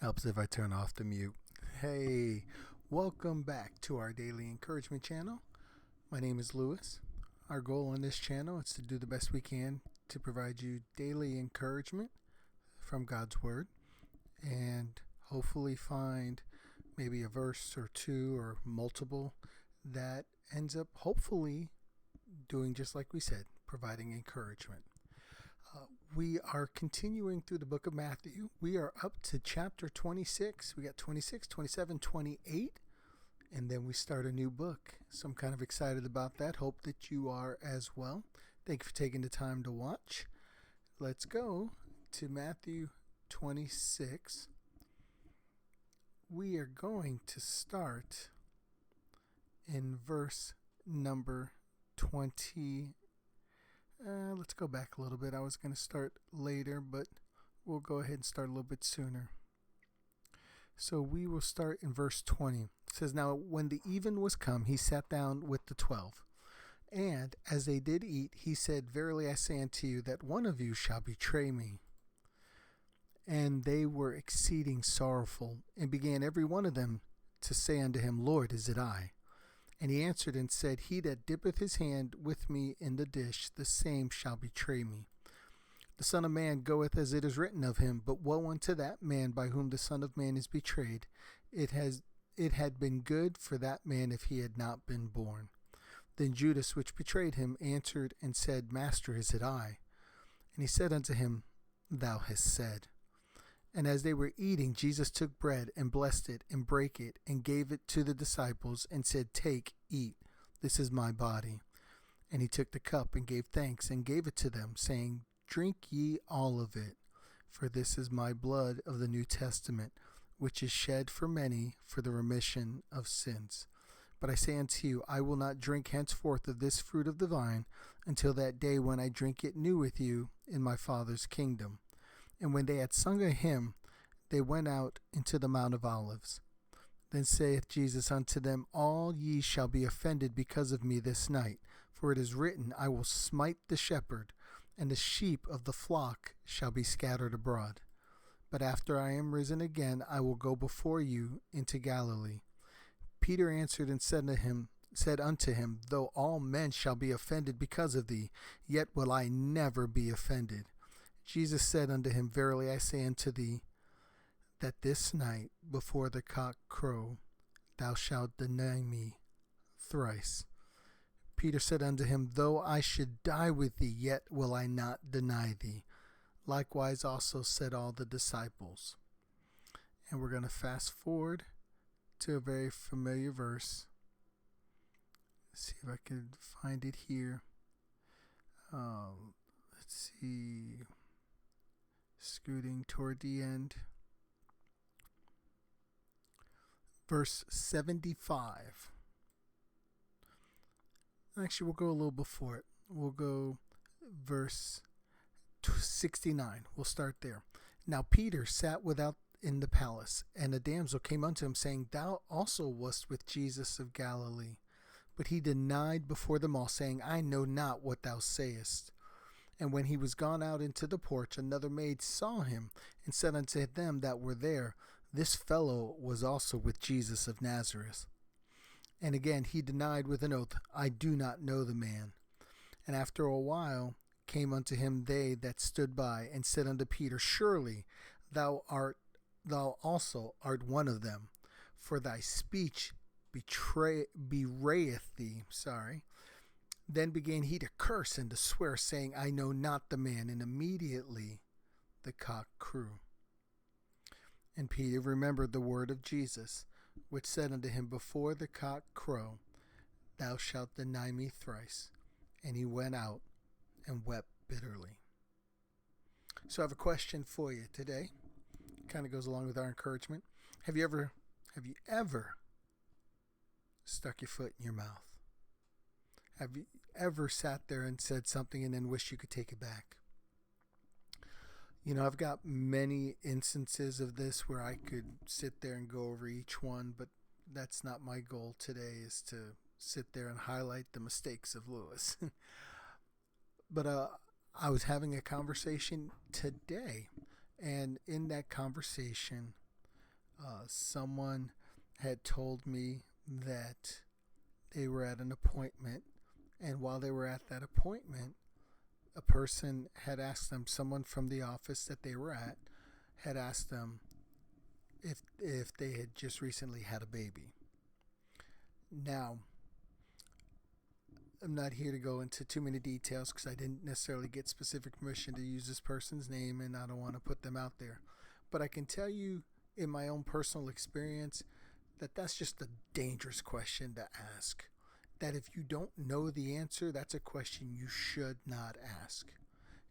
Helps if I turn off the mute. Hey, welcome back to our daily encouragement channel. My name is Lewis. Our goal on this channel is to do the best we can to provide you daily encouragement from God's Word and hopefully find maybe a verse or two or multiple that ends up hopefully doing just like we said, providing encouragement. We are continuing through the book of Matthew. We are up to chapter 26. We got 26, 27, 28, and then we start a new book. So I'm kind of excited about that. Hope that you are as well. Thank you for taking the time to watch. Let's go to Matthew 26. We are going to start in verse number 20. Let's go back a little bit. I was going to start later, but we'll go ahead and start a little bit sooner. So we will start in verse 20. It says, "Now when the even was come, he sat down with the 12. And as they did eat, he said, Verily I say unto you, that one of you shall betray me. And they were exceeding sorrowful, and began every one of them to say unto him, Lord, is it I? And he answered and said, He that dippeth his hand with me in the dish, the same shall betray me. The Son of Man goeth as it is written of him, but woe unto that man by whom the Son of Man is betrayed. It had been good for that man if he had not been born. Then Judas, which betrayed him, answered and said, Master, is it I? And he said unto him, Thou hast said. And as they were eating, Jesus took bread and blessed it and brake it and gave it to the disciples and said, Take, eat, this is my body. And he took the cup and gave thanks and gave it to them, saying, Drink ye all of it, for this is my blood of the New Testament, which is shed for many for the remission of sins. But I say unto you, I will not drink henceforth of this fruit of the vine until that day when I drink it new with you in my Father's kingdom. And when they had sung a hymn, they went out into the Mount of Olives. Then saith Jesus unto them, All ye shall be offended because of me this night. For it is written, I will smite the shepherd, and the sheep of the flock shall be scattered abroad. But after I am risen again, I will go before you into Galilee. Peter answered and said unto him, Though all men shall be offended because of thee, yet will I never be offended. Jesus said unto him, Verily I say unto thee, that this night before the cock crow, thou shalt deny me thrice. Peter said unto him, Though I should die with thee, yet will I not deny thee. Likewise also said all the disciples." And we're going to fast forward to a very familiar verse. Let's see if I can find it here. Let's see. Scooting toward the end. Verse 75. Actually, we'll go a little before it. We'll go verse 69. We'll start there. Now Peter sat without in the palace, and a damsel came unto him, saying, Thou also wast with Jesus of Galilee. But he denied before them all, saying, I know not what thou sayest. And when he was gone out into the porch, another maid saw him, and said unto them that were there, This fellow was also with Jesus of Nazareth. And again he denied with an oath, I do not know the man. And after a while came unto him they that stood by, and said unto Peter, Surely thou also art one of them, for thy speech bewrayeth thee. Then began he to curse and to swear, saying, I know not the man. And immediately the cock crew. And Peter remembered the word of Jesus, which said unto him, Before the cock crow, thou shalt deny me thrice. And he went out and wept bitterly. So I have a question for you today. It kind of goes along with our encouragement. Have you ever stuck your foot in your mouth? Have you ever sat there and said something and then wished you could take it back? You know, I've got many instances of this where I could sit there and go over each one, but that's not my goal today, is to sit there and highlight the mistakes of Lewis. But I was having a conversation today, and in that conversation, Someone had told me that they were at an appointment, and while they were at that appointment, a person had asked them, someone from the office that they were at, had asked them if they had just recently had a baby. Now, I'm not here to go into too many details because I didn't necessarily get specific permission to use this person's name and I don't want to put them out there. But I can tell you in my own personal experience that that's just a dangerous question to ask. That if you don't know the answer, that's a question you should not ask.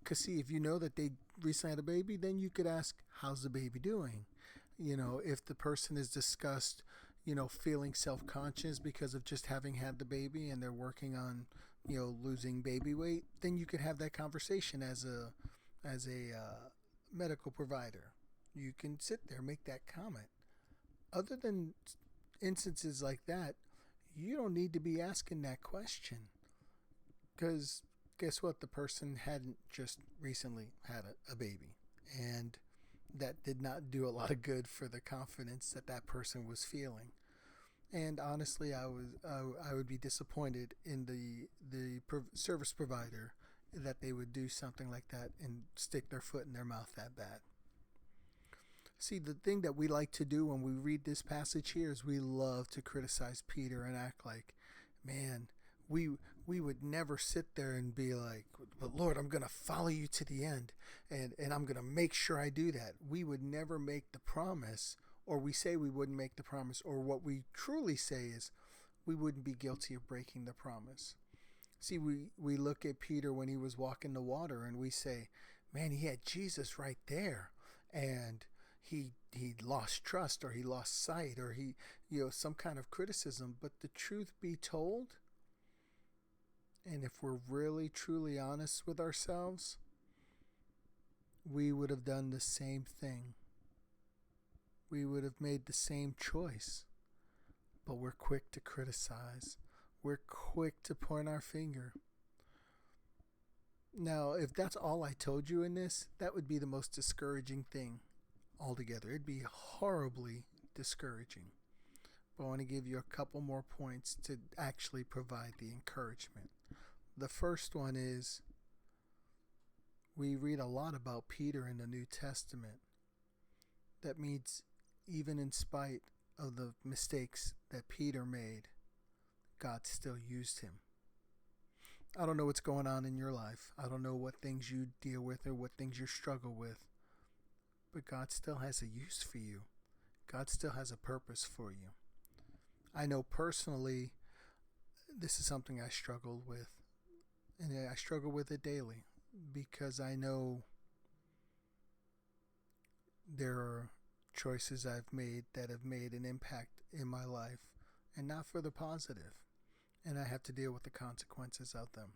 Because see, if you know that they recently had a baby, then you could ask, how's the baby doing? If the person is discussed, feeling self-conscious because of just having had the baby and they're working on, losing baby weight, then you could have that conversation as a medical provider. You can sit there, make that comment. Other than instances like that, you don't need to be asking that question. Because guess what? The person hadn't just recently had a baby. And that did not do a lot of good for the confidence that person was feeling. And honestly, I would be disappointed in the service provider that they would do something like that and stick their foot in their mouth that bad. See, the thing that we like to do when we read this passage here is we love to criticize Peter and act like, man, we would never sit there and be like, but Lord, I'm going to follow you to the end and I'm going to make sure I do that. We would never make the promise, or we say we wouldn't make the promise, or what we truly say is we wouldn't be guilty of breaking the promise. See, we look at Peter when he was walking the water and we say, man, he had Jesus right there and he lost trust, or he lost sight, or he, some kind of criticism. But the truth be told, and if we're really truly honest with ourselves, we would have done the same thing. We would have made the same choice. But we're quick to criticize. We're quick to point our finger. Now, if that's all I told you in this, that would be the most discouraging thing altogether. It'd be horribly discouraging. But I want to give you a couple more points to actually provide the encouragement. The first one is, we read a lot about Peter in the New Testament. That means even in spite of the mistakes that Peter made, God still used him. I don't know what's going on in your life. I don't know what things you deal with or what things you struggle with. But God still has a use for you. God still has a purpose for you. I know personally, this is something I struggled with. And I struggle with it daily because I know there are choices I've made that have made an impact in my life, and not for the positive. And I have to deal with the consequences of them.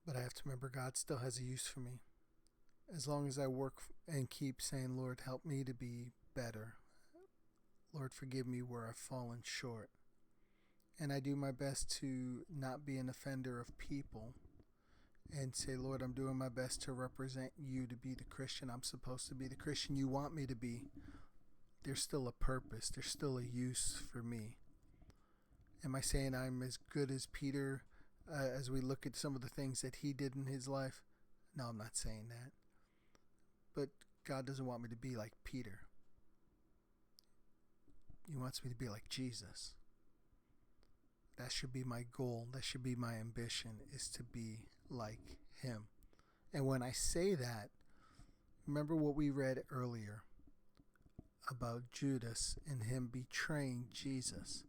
But I have to remember God still has a use for me. As long as I work and keep saying, Lord, help me to be better. Lord, forgive me where I've fallen short. And I do my best to not be an offender of people and say, Lord, I'm doing my best to represent you, to be the Christian I'm supposed to be, the Christian you want me to be. There's still a purpose. There's still a use for me. Am I saying I'm as good as Peter as we look at some of the things that he did in his life? No, I'm not saying that. But God doesn't want me to be like Peter. He wants me to be like Jesus. That should be my goal. That should be my ambition, is to be like him. And when I say that, remember what we read earlier about Judas and him betraying Jesus.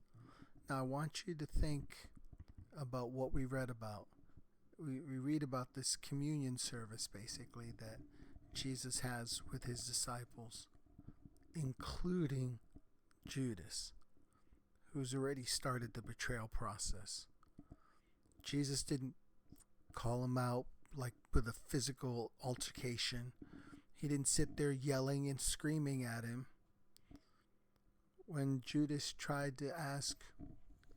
Now I want you to think about what we read about. We read about this communion service, basically, that Jesus has with his disciples, including Judas, who's already started the betrayal process. Jesus didn't call him out like with a physical altercation. He didn't sit there yelling and screaming at him. When Judas tried to ask,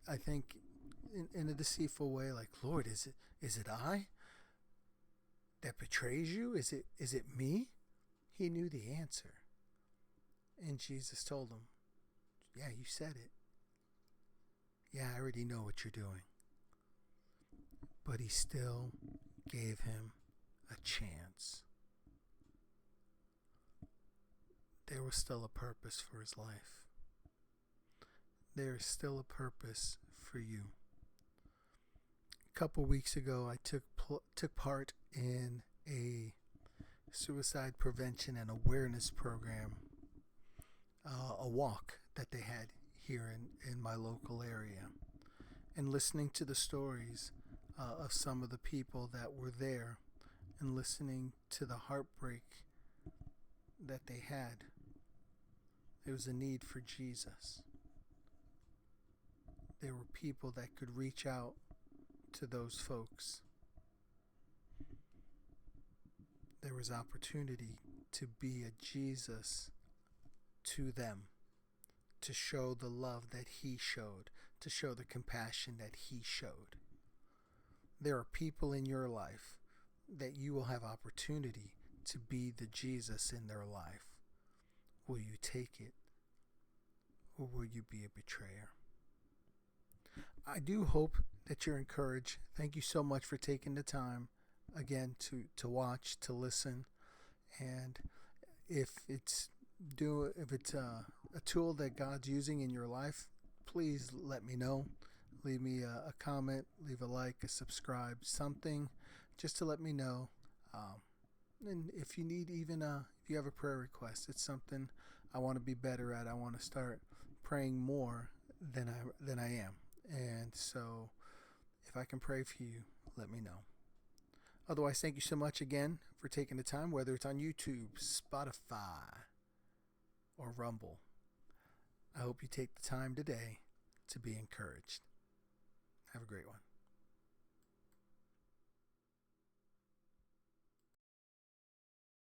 I think in a deceitful way, like, Lord, is it I that betrays you? Is it me? He knew the answer. And Jesus told him, yeah, you said it. Yeah, I already know what you're doing. But he still gave him a chance. There was still a purpose for his life. There is still a purpose for you. A couple weeks ago, I took part in a suicide prevention and awareness program, a walk that they had here in my local area, and listening to the stories of some of the people that were there, and listening to the heartbreak that they had. There was a need for Jesus. There were people that could reach out to those folks. There was opportunity to be a Jesus to them, to show the love that he showed, to show the compassion that he showed. There are people in your life that you will have opportunity to be the Jesus in their life. Will you take it, or will you be a betrayer? I do hope that you're encouraged. Thank you so much for taking the time again to watch, to listen. And if it's a tool that God's using in your life, please let me know. Leave me a comment, leave a like, a subscribe, something just to let me know. And if you need if you have a prayer request, it's something I want to be better at. I want to start praying more than I am. And so if I can pray for you, let me know. Otherwise, thank you so much again for taking the time, whether it's on YouTube, Spotify, or Rumble. I hope you take the time today to be encouraged. Have a great one.